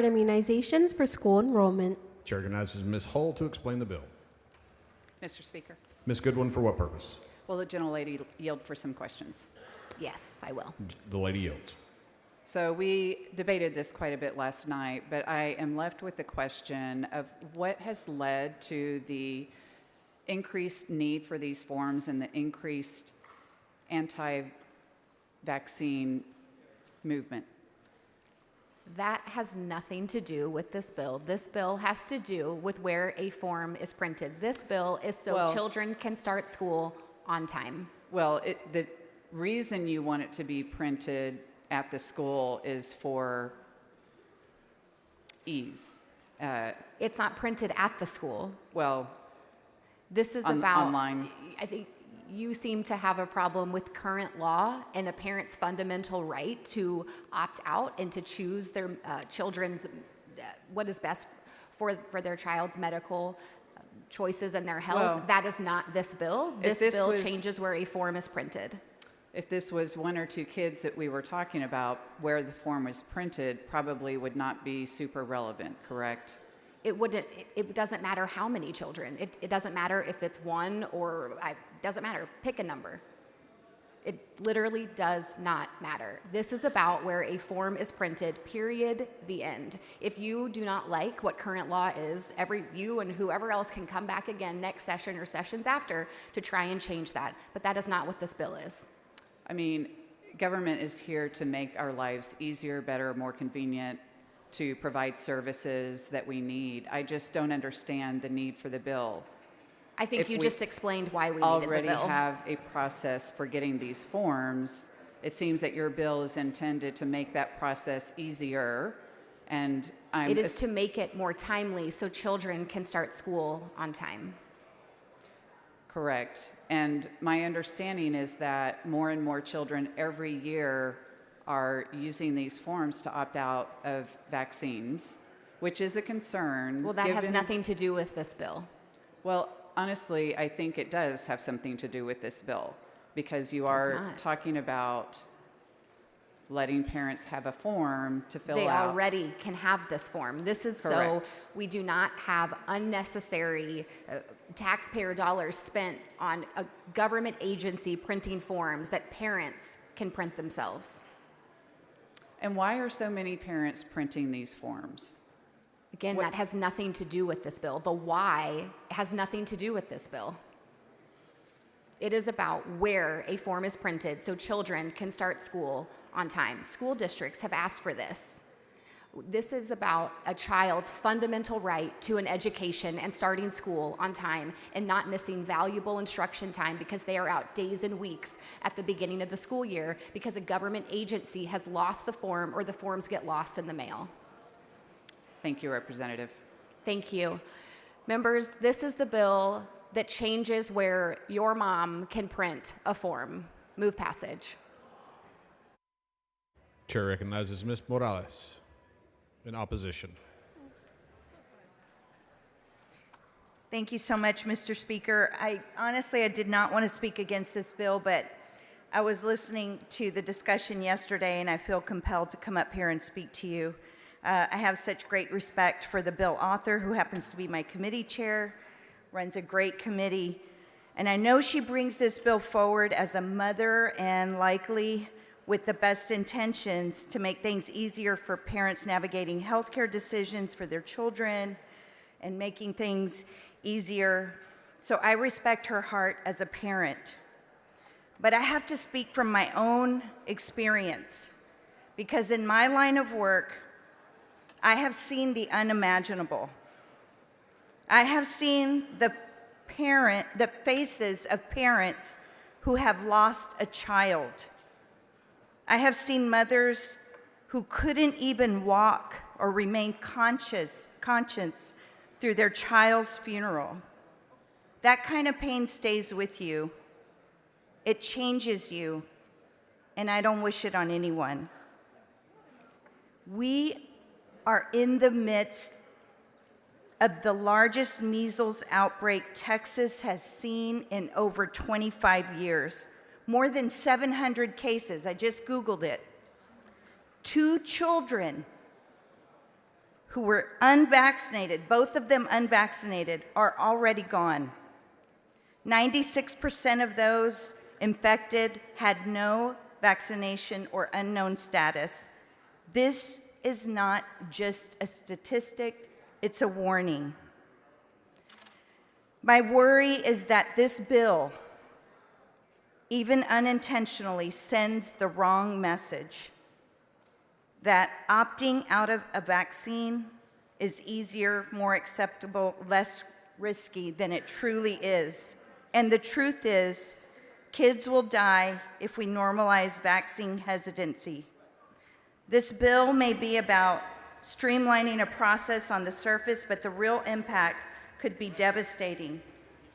Immunizations for school enrollment. Chair recognizes Ms. Hull to explain the bill. Mr. Speaker, Ms. Goodwin, for what purpose? will the gentlelady yield for some questions? Yes, I will. The lady yields. So we debated this quite a bit last night, but I am left with the question of what has led to the increased need for these forms and the increased anti-vaccine movement. That has nothing to do with this bill. This bill has to do with where a form is printed. This bill is so Well- children can start school on time. Well, the reason you want it to be printed at the school is for ease. It's not printed at the school. Well, This is On- about, online. I think you seem to have a problem with current law and a parent's fundamental right to opt out and to choose their children's, what is best for their child's medical choices and their health. Well, that is not this bill. This this bill was- changes where a form is printed. if this was one or two kids that we were talking about, where the form was printed probably would not be super relevant, correct? It doesn't matter how many children. It doesn't matter if it's one or, doesn't matter. Pick a number. It literally does not matter. This is about where a form is printed, period, the end. If you do not like what current law is, you and whoever else can come back again next session or sessions after to try and change that. But that is not what this bill is. I mean, government is here to make our lives easier, better, more convenient, to provide services that we need. I just don't understand the need for the bill. I think If you we just explained why we needed Already the bill. have a process for getting these forms. It seems that your bill is intended to make that process easier, and It is to make it more timely so children can start school on time. Correct. And my understanding is that more and more children every year are using these forms to opt out of vaccines, which is a concern. Well, that has given- nothing to do with this bill. Well, honestly, I think it does have something to do with this bill, because you It does are not. talking about letting parents have a form to fill They out. already can have this form. This is Correct. so we do not have unnecessary taxpayer dollars spent on a government agency printing forms that parents can print themselves. And why are so many parents printing these forms? Again, What- that has nothing to do with this bill. The why has nothing to do with this bill. It is about where a form is printed so children can start school on time. School districts have asked for this. This is about a child's fundamental right to an education and starting school on time and not missing valuable instruction time because they are out days and weeks at the beginning of the school year because a government agency has lost the form or the forms get lost in the mail. Thank you, Representative. Thank you. Members, this is the bill that changes where your mom can print a form. Move passage. Chair recognizes Ms. Morales in opposition. Thank you so much, Mr. Speaker. I did not want to speak against this bill, but I was listening to the discussion yesterday, and I feel compelled to come up here and speak to you. I have such great respect for the bill author, who happens to be my committee chair, runs a great committee, and I know she brings this bill forward as a mother and likely with the best intentions to make things easier for parents navigating healthcare decisions for their children and making things easier. So I respect her heart as a parent. But I have to speak from my own experience, because in my line of work, I have seen the unimaginable. I have seen the faces of parents who have lost a child. I have seen mothers who couldn't even walk or remain conscious through their child's funeral. That kind of pain stays with you. It changes you, and I don't wish it on anyone. We are in the midst of the largest measles outbreak Texas has seen in over 25 years. More than 700 cases. I just Googled it. 2 children who were unvaccinated, both of them unvaccinated, are already gone. 96% of those infected had no vaccination or unknown status. This is not just a statistic, it's a warning. My worry is that this bill, even unintentionally, sends the wrong message that opting out of a vaccine is easier, more acceptable, less risky than it truly is. And the truth is, kids will die if we normalize vaccine hesitancy. This bill may be about streamlining a process on the surface, but the real impact could be devastating.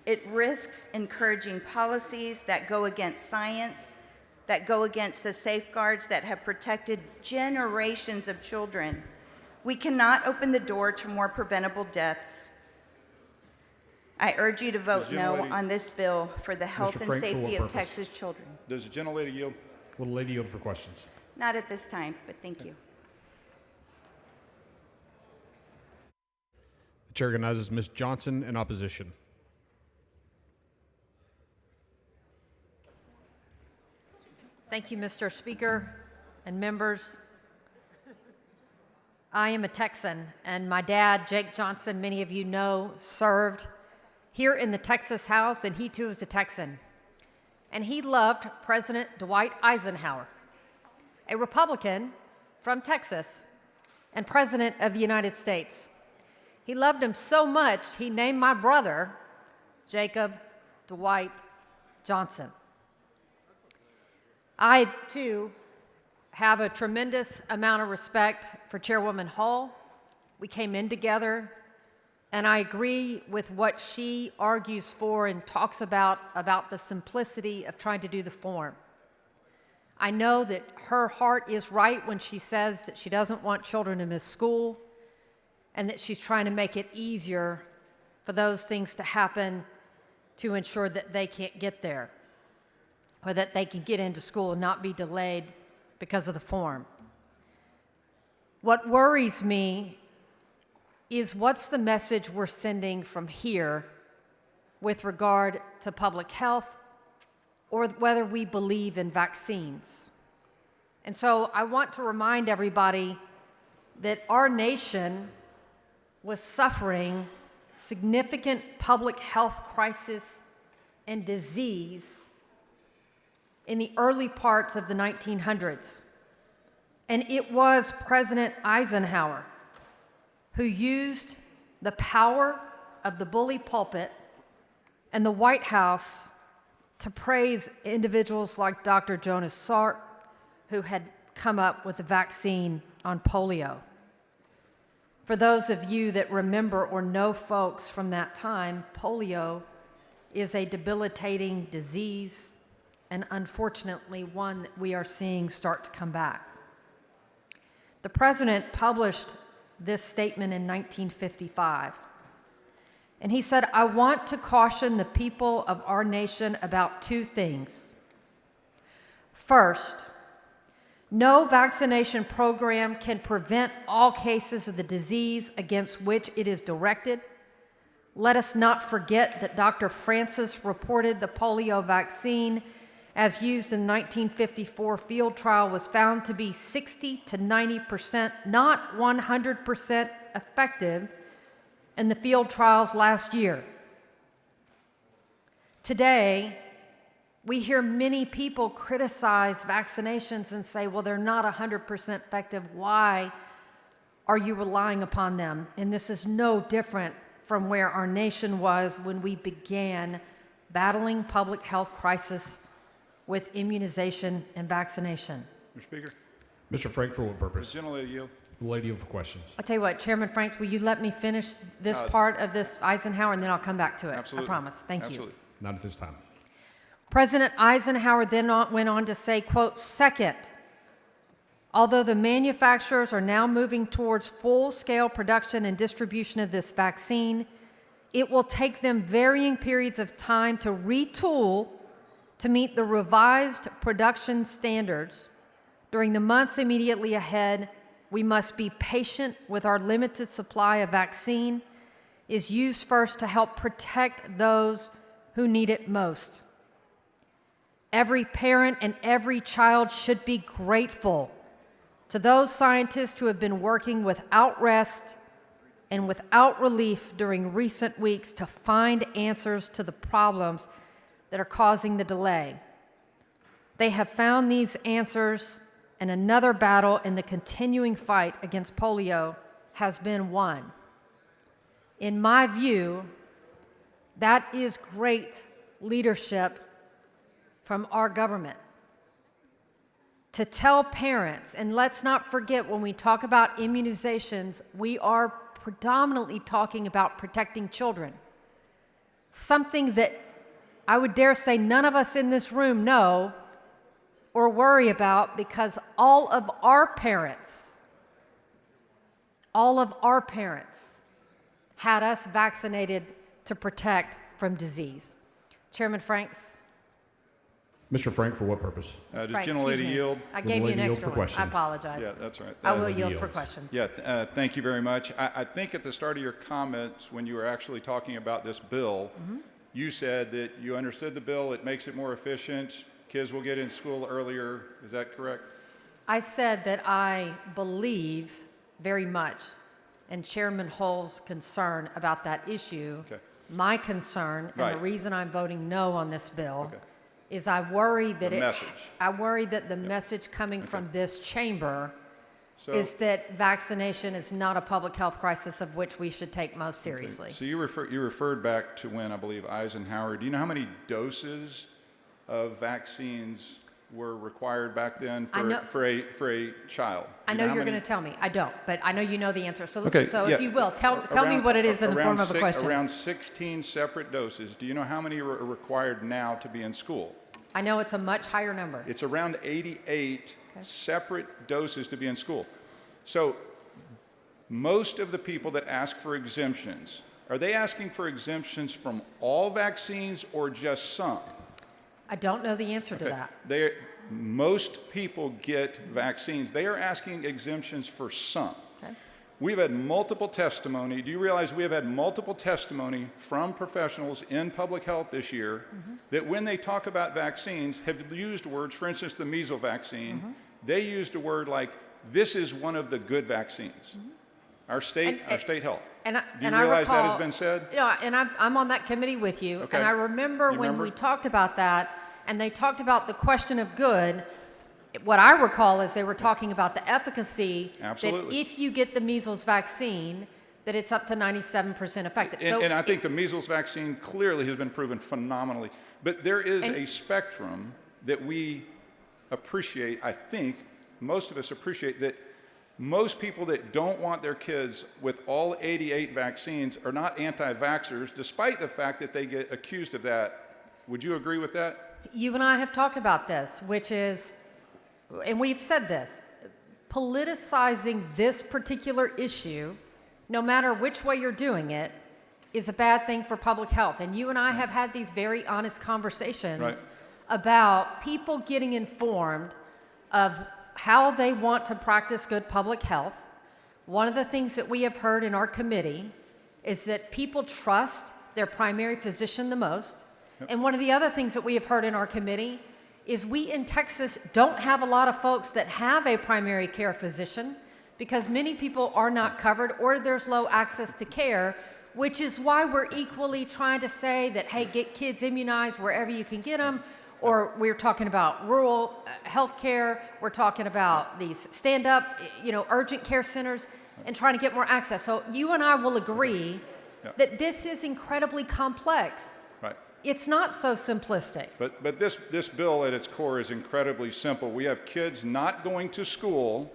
It risks encouraging policies that go against science, that go against the safeguards that have protected generations of children. We cannot open the door to more preventable deaths. I urge you to vote no on this bill for the health and Frank, for safety what of purpose? Texas children. Does the gentlelady yield? Will the lady yield for questions? Not at this time, but thank you. The chair recognizes Ms. Johnson in opposition. Thank you, Mr. Speaker and members. I am a Texan, and my dad, Jake Johnson, many of you know, served here in the Texas House, and he too is a Texan. And he loved President Dwight Eisenhower, a Republican from Texas and President of the United States. He loved him so much, he named my brother Jacob Dwight Johnson. I, too, have a tremendous amount of respect for Chairwoman Hall. We came in together, and I agree with what she argues for and talks about the simplicity of trying to do the form. I know that her heart is right when she says that she doesn't want children to miss school and that she's trying to make it easier for those things to happen to ensure that they can't get there, or that they can get into school and not be delayed because of the form. What worries me is what's the message we're sending from here with regard to public health, or whether we believe in vaccines. And so I want to remind everybody that our nation was suffering significant public health crisis and disease in the early parts of the 1900s. And it was President Eisenhower who used the power of the bully pulpit and the White House to praise individuals like Dr. Jonas Salk, who had come up with a vaccine on polio. For those of you that remember or know folks from that time, polio is a debilitating disease, and unfortunately one that we are seeing start to come back. The president published this statement in 1955, and he said, "I want to caution the people of our nation about two things. First, no vaccination program can prevent all cases of the disease against which it is directed. Let us not forget that Dr. Francis reported the polio vaccine as used in the 1954 field trial was found to be 60 to 90%, not 100% effective in the field trials last year. Today, we hear many people criticize vaccinations and say, well, they're not 100% effective. Why are you relying upon them? And this is no different from where our nation was when we began battling public health crisis with immunization and vaccination. Mr. Speaker, Mr. Frank, for what does purpose? the gentlelady yield? The lady yield for questions. I'll tell you what, Chairman Franks, will you let me finish this part of this Eisenhower, and then I'll come back to it. Absolutely. I promise. Thank you. Absolutely. Not at this time. President Eisenhower then went on to say, quote, "Second, although the manufacturers are now moving towards full-scale production and distribution of this vaccine, it will take them varying periods of time to retool to meet the revised production standards during the months immediately ahead we must be patient with our limited supply of vaccine is used first to help protect those who need it most. Every parent and every child should be grateful to those scientists who have been working without rest and without relief during recent weeks to find answers to the problems that are causing the delay. They have found these answers, and another battle in the continuing fight against polio has been won. In my view, that is great leadership from our government. To tell parents, and let's not forget when we talk about immunizations, we are predominantly talking about protecting children. Something that I would dare say none of us in this room know or worry about, because all of our parents had us vaccinated to protect from disease. Chairman Franks? Mr. Frank, for what purpose? Does Frank, gentlelady excuse me. yield? I Will gave the you an lady yield extra for one. I questions? apologize. Yeah, that's right. I will lady yield for yields. questions. Yeah, thank you very much. I think at the start of your comments, when you were actually talking about this bill, you said that you understood the bill, it makes it more efficient, kids will get in school earlier. Is that correct? I said that I believe very much in Chairman Hull's concern about that issue. Okay. My concern, and the Right. reason I'm voting no on this bill, Okay. is I worry that message. I worry that the message coming from this chamber So, is that vaccination is not a public health crisis of which we should take most seriously. so you referred back to when, I believe, Eisenhower. Do you know how many doses of vaccines were required back then I know- for a child? I Do know you how you're many? going to tell me. I don't, but I know you know the answer. So, Okay, so yeah. if you will, tell me Around- what it is in the around form of a question. Around 16 separate doses. Do you know how many are required now to be in school? I know it's a much higher number. It's around 88 separate doses to be in school. So most of the people that ask for exemptions, are they asking for exemptions from all vaccines or just some? I don't know the answer to that. Most people get vaccines. They are asking exemptions for some. Okay. We've had multiple testimony. Do you realize we have had multiple testimony from professionals in public health this year that when they talk about vaccines have used words, for instance, the measles vaccine, they used a word like, this is one of the good vaccines. Our state health. And I, Do you and I realize recall, that has been said? Yeah, and I'm on that committee with you. Okay. And I remember You when remember? we talked about that, and they talked about the question of good. What I recall is they were talking about the efficacy. Absolutely. That if you get the measles vaccine, that it's up to 97% effective. And I think the measles vaccine clearly has been proven phenomenally. But there is And- a spectrum that we appreciate, I think, most of us appreciate, that most people that don't want their kids with all 88 vaccines are not anti-vaxxers, despite the fact that they get accused of that. Would you agree with that? You and I have talked about this, which is, and we've said this, politicizing this particular issue, no matter which way you're doing it, is a bad thing for public health. And you and I have had these very honest conversations Right. about people getting informed of how they want to practice good public health. One of the things that we have heard in our committee is that people trust their primary physician the most. And one of the other things that we have heard in our committee is we in Texas don't have a lot of folks that have a primary care physician because many people are not covered or there's low access to care, which is why we're equally trying to say that, hey, get kids immunized wherever you can get them. Or we're talking about rural health care, we're talking about these stand-up, urgent care centers, and trying to get more access. So you and I will agree that this is incredibly complex. Right. It's not so simplistic. But this bill at its core is incredibly simple. We have kids not going to school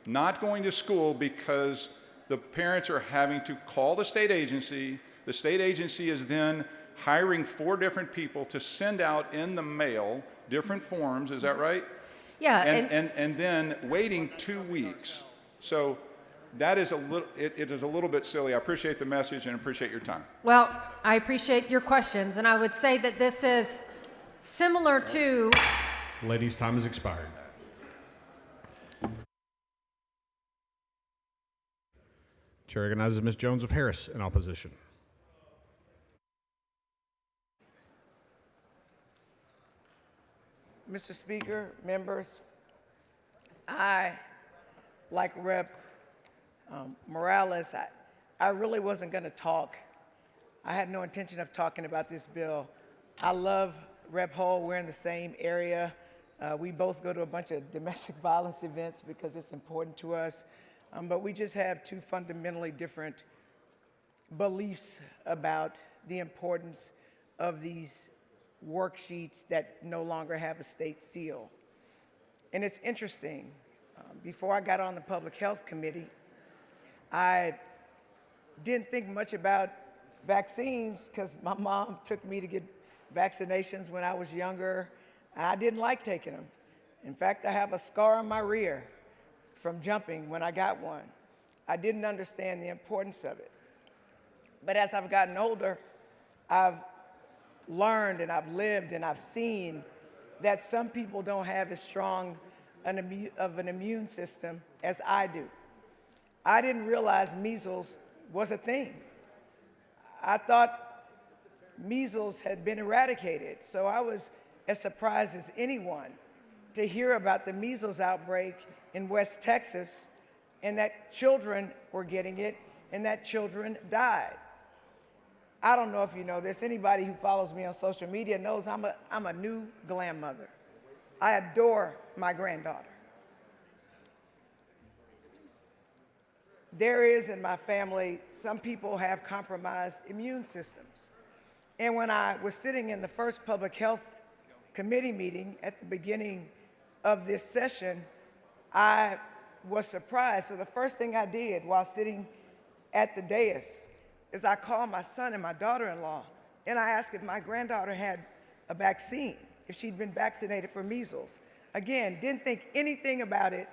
because the parents are having to call the state agency. The state agency is then hiring 4 different people to send out in the mail different forms. Is that right? Yeah. And then waiting 2 weeks. So that is it is a little bit silly. I appreciate the message and appreciate your time. Well, I appreciate your questions, and I would say that this is similar to Lady's time has expired. Chair recognizes Ms. Jones of Harris in opposition. Mr. Speaker, members, I, like Rep. Morales, I really wasn't going to talk. I had no intention of talking about this bill. I love Rep. Hull. We're in the same area. We both go to a bunch of domestic violence events because it's important to us. But we just have two fundamentally different beliefs about the importance of these worksheets that no longer have a state seal. And it's interesting, before I got on the Public Health Committee, I didn't think much about vaccines because my mom took me to get vaccinations when I was younger, and I didn't like taking them. In fact, I have a scar on my rear from jumping when I got one. I didn't understand the importance of it. But as I've gotten older, I've learned and I've lived and I've seen that some people don't have as strong of an immune system as I do. I didn't realize measles was a thing. I thought measles had been eradicated, so I was as surprised as anyone to hear about the measles outbreak in West Texas and that children were getting it and that children died. I don't know if you know this. Anybody who follows me on social media knows I'm a new grandmother. I adore my granddaughter. There is in my family, some people have compromised immune systems. And when I was sitting in the first Public Health Committee meeting at the beginning of this session, I was surprised. So the first thing I did while sitting at the dais is I called my son and my daughter-in-law, and I asked if my granddaughter had a vaccine, if she'd been vaccinated for measles. Again, didn't think anything about it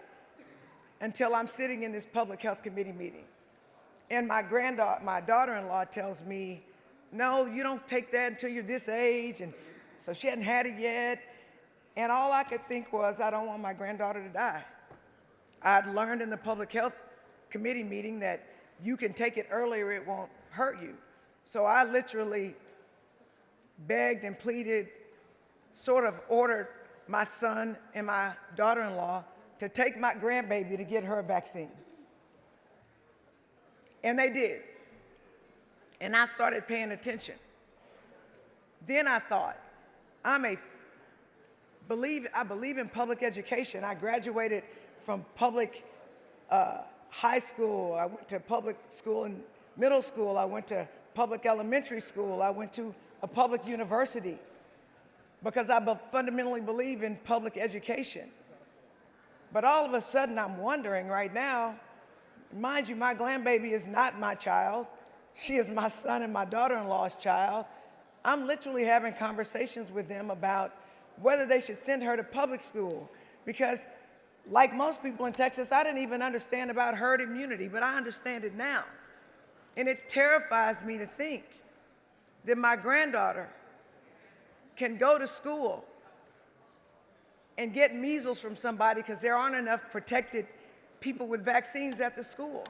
until I'm sitting in this Public Health Committee meeting. And my daughter-in-law tells me, no, you don't take that until you're this age, and so she hadn't had it yet. And all I could think was, I don't want my granddaughter to die. I'd learned in the Public Health Committee meeting that you can take it earlier, it won't hurt you. So I literally begged and pleaded, sort of ordered my son and my daughter-in-law to take my grandbaby to get her a vaccine. And they did. And I started paying attention. Then I thought, I believe in public education. I graduated from public high school. I went to public school and middle school. I went to public elementary school. I went to a public university because I fundamentally believe in public education. But all of a sudden, I'm wondering right now, mind you, my grandbaby is not my child. She is my son and my daughter-in-law's child. I'm literally having conversations with them about whether they should send her to public school because, like most people in Texas, I didn't even understand about herd immunity, but I understand it now. And it terrifies me to think that my granddaughter can go to school and get measles from somebody because there aren't enough protected people with vaccines at the school,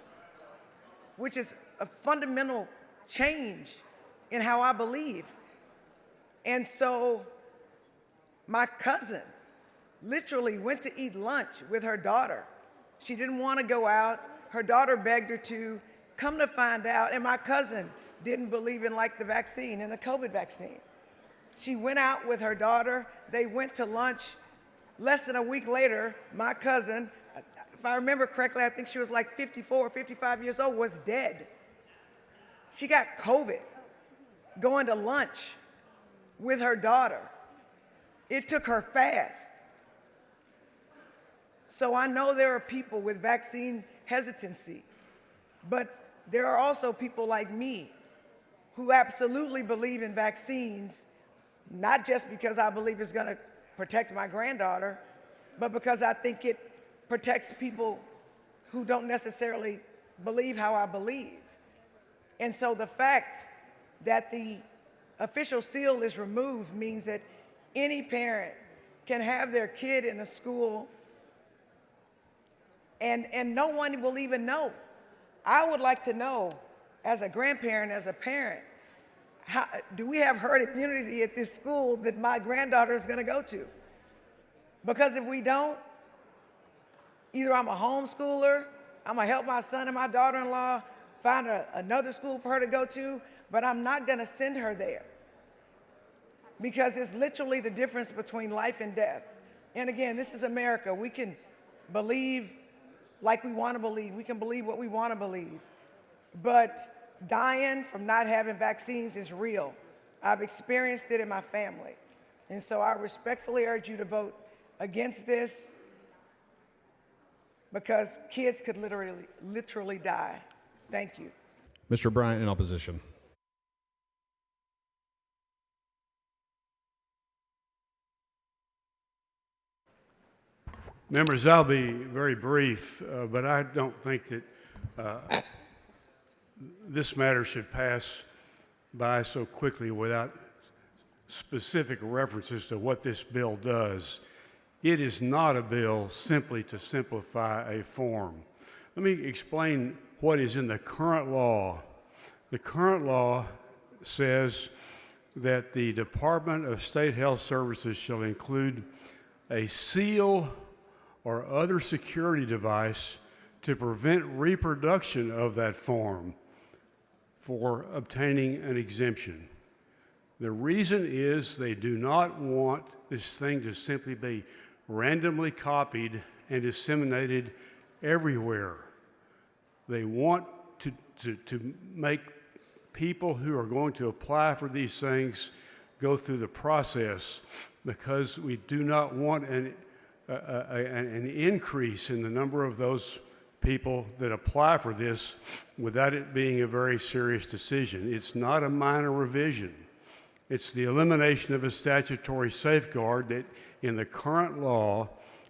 which is a fundamental change in how I believe. And so my cousin literally went to eat lunch with her daughter. She didn't want to go out. Her daughter begged her to. Come to find out, and my cousin didn't believe in the vaccine, in the COVID vaccine. She went out with her daughter. They went to lunch. Less than a week later, my cousin, if I remember correctly, I think she was like 54 or 55 years old, was dead. She got COVID going to lunch with her daughter. It took her fast. So I know there are people with vaccine hesitancy, but there are also people like me who absolutely believe in vaccines, not just because I believe it's going to protect my granddaughter, but because I think it protects people who don't necessarily believe how I believe. And so the fact that the official seal is removed means that any parent can have their kid in a school and no one will even know I would like to know, as a grandparent, as a parent, do we have herd immunity at this school that my granddaughter is going to go to? Because if we don't, either I'm a homeschooler, I'm going to help my son and my daughter-in-law find another school for her to go to, but I'm not going to send her there. Because it's literally the difference between life and death. And again, this is America. We can believe like we want to believe. We can believe what we want to believe. But dying from not having vaccines is real. I've experienced it in my family. And so I respectfully urge you to vote against this, because kids could literally die. Thank you. Mr. Bryant in opposition. Members, I'll be very brief, but I don't think that this matter should pass by so quickly without specific references to what this bill does. It is not a bill simply to simplify a form. Let me explain what is in the current law. The current law says that the Department of State Health Services shall include a seal or other security device to prevent reproduction of that form for obtaining an exemption. The reason is they do not want this thing to simply be randomly copied and disseminated everywhere. They want to make people who are going to apply for these things go through the process, because we do not want an increase in the number of those people that apply for this without it being a very serious decision. It's not a minor revision. It's the elimination of a statutory safeguard that in the current law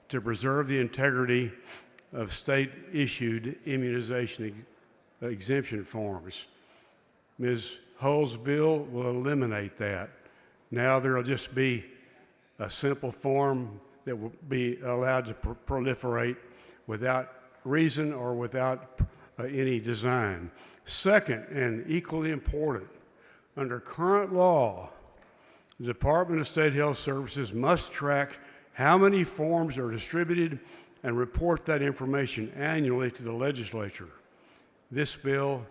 to preserve the integrity of state-issued immunization exemption forms. Ms. Hull's bill will eliminate that. Now there will just be a simple form that will be allowed to proliferate without reason or without any design. Second, and equally important, under current law, the Department of State Health Services must track how many forms are distributed and report that information annually to the legislature. This bill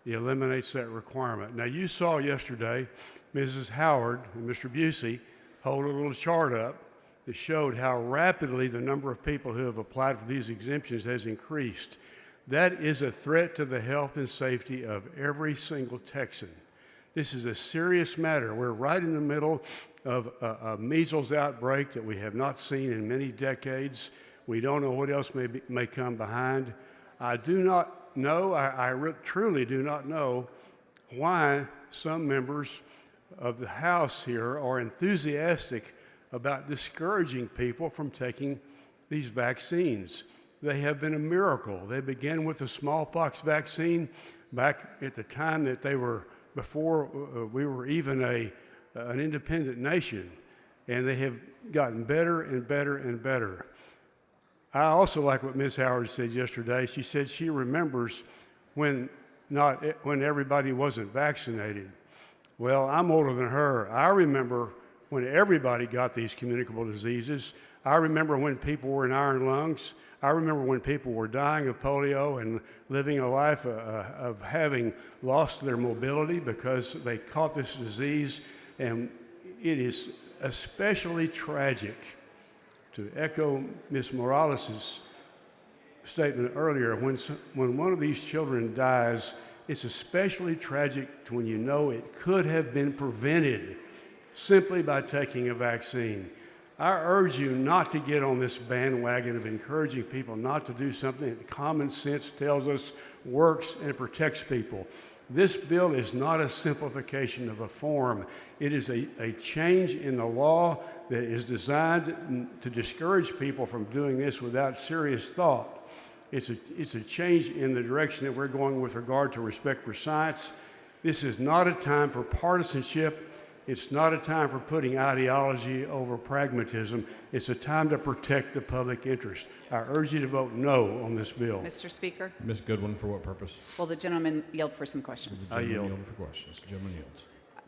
eliminates that requirement. Now, you saw yesterday Mrs. Howard and Mr. Busey hold a little chart up that showed how rapidly the number of people who have applied for these exemptions has increased. That is a threat to the health and safety of every single Texan. This is a serious matter. We're right in the middle of a measles outbreak that we have not seen in many decades. We don't know what else may come behind. I do not know, I truly do not know why some members of the House here are enthusiastic about discouraging people from taking these vaccines. They have been a miracle. They began with the smallpox vaccine back at the time that they were, before we were even an independent nation, and they have gotten better and better and better. I also like what Ms. Howard said yesterday. She said she remembers when everybody wasn't vaccinated. Well, I'm older than her. I remember when everybody got these communicable diseases. I remember when people were in iron lungs. I remember when people were dying of polio and living a life of having lost their mobility because they caught this disease. And it is especially tragic, to echo Ms. Morales' statement earlier, when one of these children dies, it's especially tragic when you know it could have been prevented simply by taking a vaccine. I urge you not to get on this bandwagon of encouraging people not to do something that common sense tells us works and protects people. This bill is not a simplification of a form. It is a change in the law that is designed to discourage people from doing this without serious thought. It's a change in the direction that we're going with regard to respect for science. This is not a time for partisanship. It's not a time for putting ideology over pragmatism. It's a time to protect the public interest. I urge you to vote no on this bill. Mr. Speaker, Ms. Goodwin, for what purpose? will the gentleman yield for some questions? The I gentleman yield. yield for questions. The gentleman yields.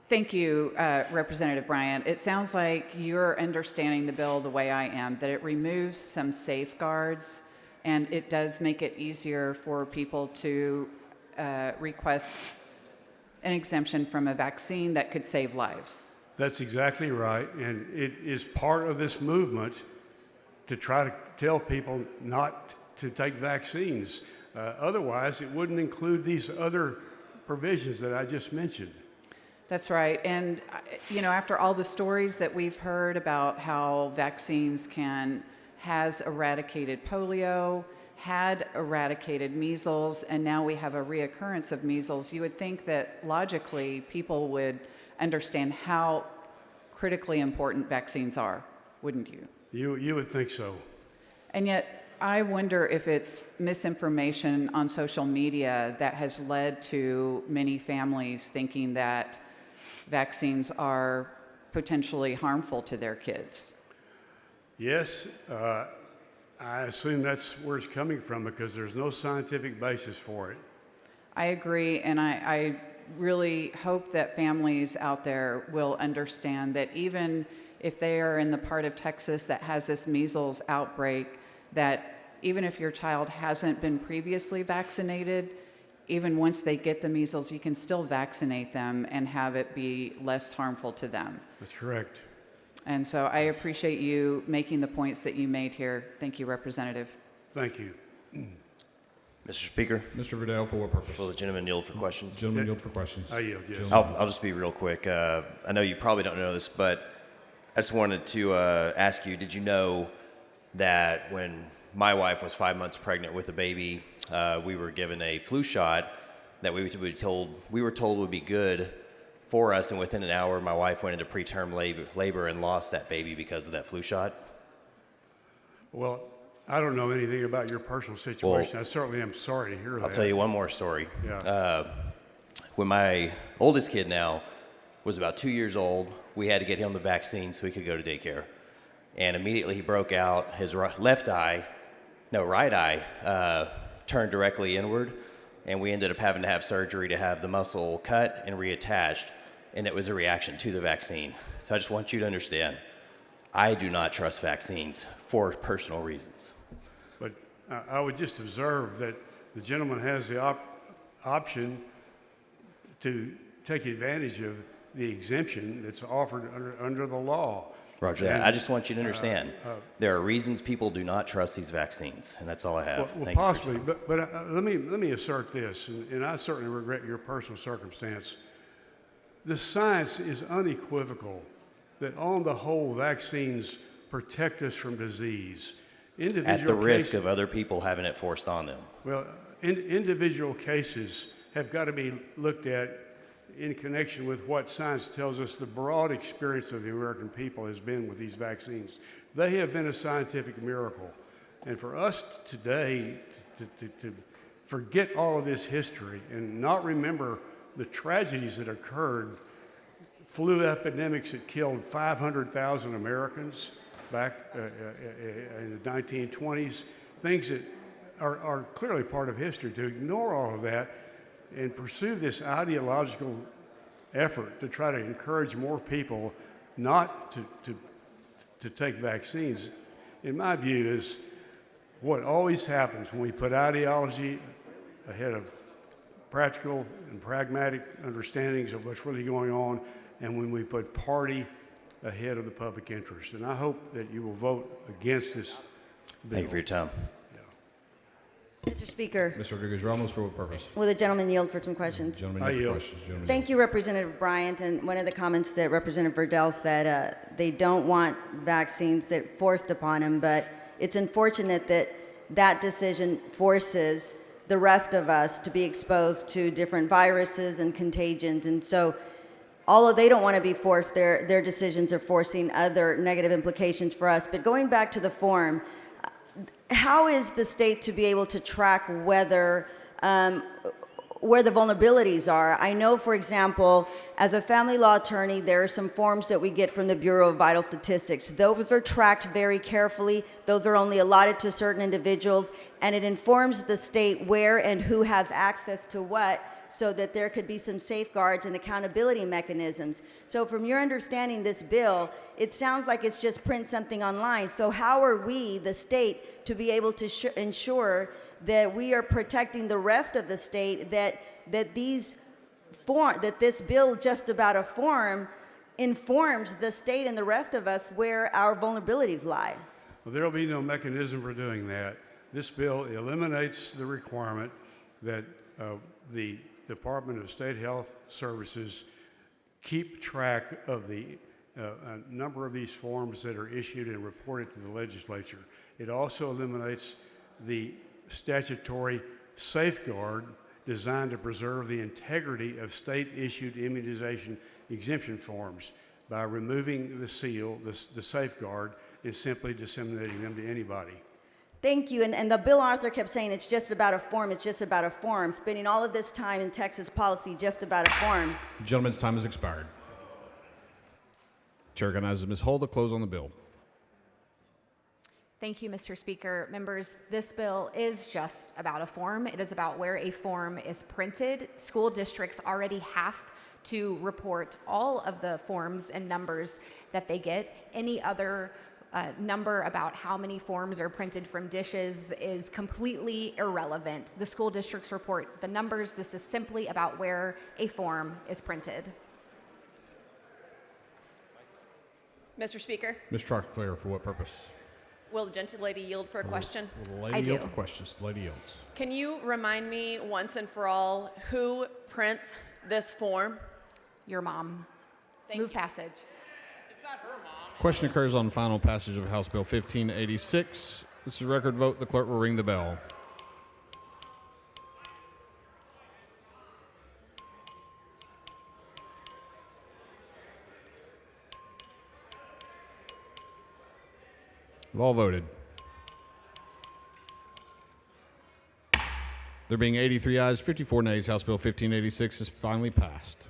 Thank you, Representative Bryant. It sounds like you're understanding the bill the way I am, that it removes some safeguards, and it does make it easier for people to request an exemption from a vaccine that could save lives. That's exactly right, and it is part of this movement to try to tell people not to take vaccines. Otherwise, it wouldn't include these other provisions that I just mentioned. That's right. And, you know, after all the stories that we've heard about how vaccines has eradicated polio, had eradicated measles, and now we have a reoccurrence of measles, you would think that logically people would understand how critically important vaccines are, wouldn't you? You would think so. And yet, I wonder if it's misinformation on social media that has led to many families thinking that vaccines are potentially harmful to their kids. Yes, I assume that's where it's coming from because there's no scientific basis for it. I agree, and I really hope that families out there will understand that even if they are in the part of Texas that has this measles outbreak, that even if your child hasn't been previously vaccinated, even once they get the measles, you can still vaccinate them and have it be less harmful to them. That's correct. And so I appreciate you making the points that you made here. Thank you, Representative. Thank you. Mr. Speaker, Mr. Vidal, for what purpose? will the gentleman yield for questions? Gentleman yield for questions. I yield, yes. I'll just be real quick. I know you probably don't know this, but I just wanted to ask you, did you know that when my wife was 5 months pregnant with a baby, we were given a flu shot that we were told would be good for us, and within an hour, my wife went into preterm labor and lost that baby because of that flu shot? Well, I don't know anything about your personal situation. I certainly am sorry to hear that. I'll tell you one more story. Yeah. When my oldest kid now was about 2 years old, we had to get him the vaccine so he could go to daycare. And immediately he broke out. His right eye turned directly inward, and we ended up having to have surgery to have the muscle cut and reattached, and it was a reaction to the vaccine. So I just want you to understand, I do not trust vaccines for personal reasons. But I would just observe that the gentleman has the option to take advantage of the exemption that's offered under the law. Roger that. I just want you to understand, there are reasons people do not trust these vaccines, and that's all I have. Well, Thank you for your possibly, time. but let me assert this, and I certainly regret your personal circumstance. The science is unequivocal that on the whole, vaccines protect us from disease. At the risk of other people having it forced on them. Well, individual cases have got to be looked at in connection with what science tells us the broad experience of the American people has been with these vaccines. They have been a scientific miracle. And for us today to forget all of this history and not remember the tragedies that occurred, flu epidemics that killed 500,000 Americans back in the 1920s, things that are clearly part of history, to ignore all of that and pursue this ideological effort to try to encourage more people not to take vaccines, in my view, is what always happens when we put ideology ahead of practical and pragmatic understandings of what's really going on, and when we put party ahead of the public interest. And I hope that you will vote against this bill. Thank you for your time. Mr. Speaker, Mr. Rodriguez Ramos, for what purpose? will the gentleman yield for some questions? Gentleman I yield for yield. questions. Gentleman Thank you, Representative Bryant. And one of the comments that Representative Verdell said, they don't want vaccines that forced upon them, but it's unfortunate that that decision forces the rest of us to be exposed to different viruses and contagions. And so although they don't want to be forced, their decisions are forcing other negative implications for us. But going back to the form, how is the state to be able to track whether where the vulnerabilities are. I know, for example, as a family law attorney, there are some forms that we get from the Bureau of Vital Statistics. Those are tracked very carefully. Those are only allotted to certain individuals, and it informs the state where and who has access to what, so that there could be some safeguards and accountability mechanisms. So from your understanding this bill, it sounds like it's just print something online. So how are we, the state, to be able to ensure that we are protecting the rest of the state, that this bill, just about a form, informs the state and the rest of us where our vulnerabilities lie? Well, there will be no mechanism for doing that. This bill eliminates the requirement that the Department of State Health Services keep track of the a number of these forms that are issued and reported to the legislature. It also eliminates the statutory safeguard designed to preserve the integrity of state-issued immunization exemption forms by removing the seal, the safeguard, and simply disseminating them to anybody. Thank you. And the bill author kept saying it's just about a form, it's just about a form, spending all of this time in Texas policy just about a form. Gentleman's time has expired. Chair recognizes Ms. Hull to close on the bill. Thank you, Mr. Speaker. Members, this bill is just about a form. It is about where a form is printed. School districts already have to report all of the forms and numbers that they get. Any other number about how many forms are printed from dishes is completely irrelevant. The school districts report the numbers. This is simply about where a form is printed. Mr. Speaker, Ms. Trockley, for what purpose? will the gentlelady yield for a question? Will the I lady yield do. for questions? The lady yields. Can you remind me once and for all who prints this form? Your mom. Thank Move you. passage. Question occurs on final passage of House Bill 1586. This is a record vote. The clerk will ring the bell. We've all voted. There being 83 ayes, 54 nays, House Bill 1586 is finally passed.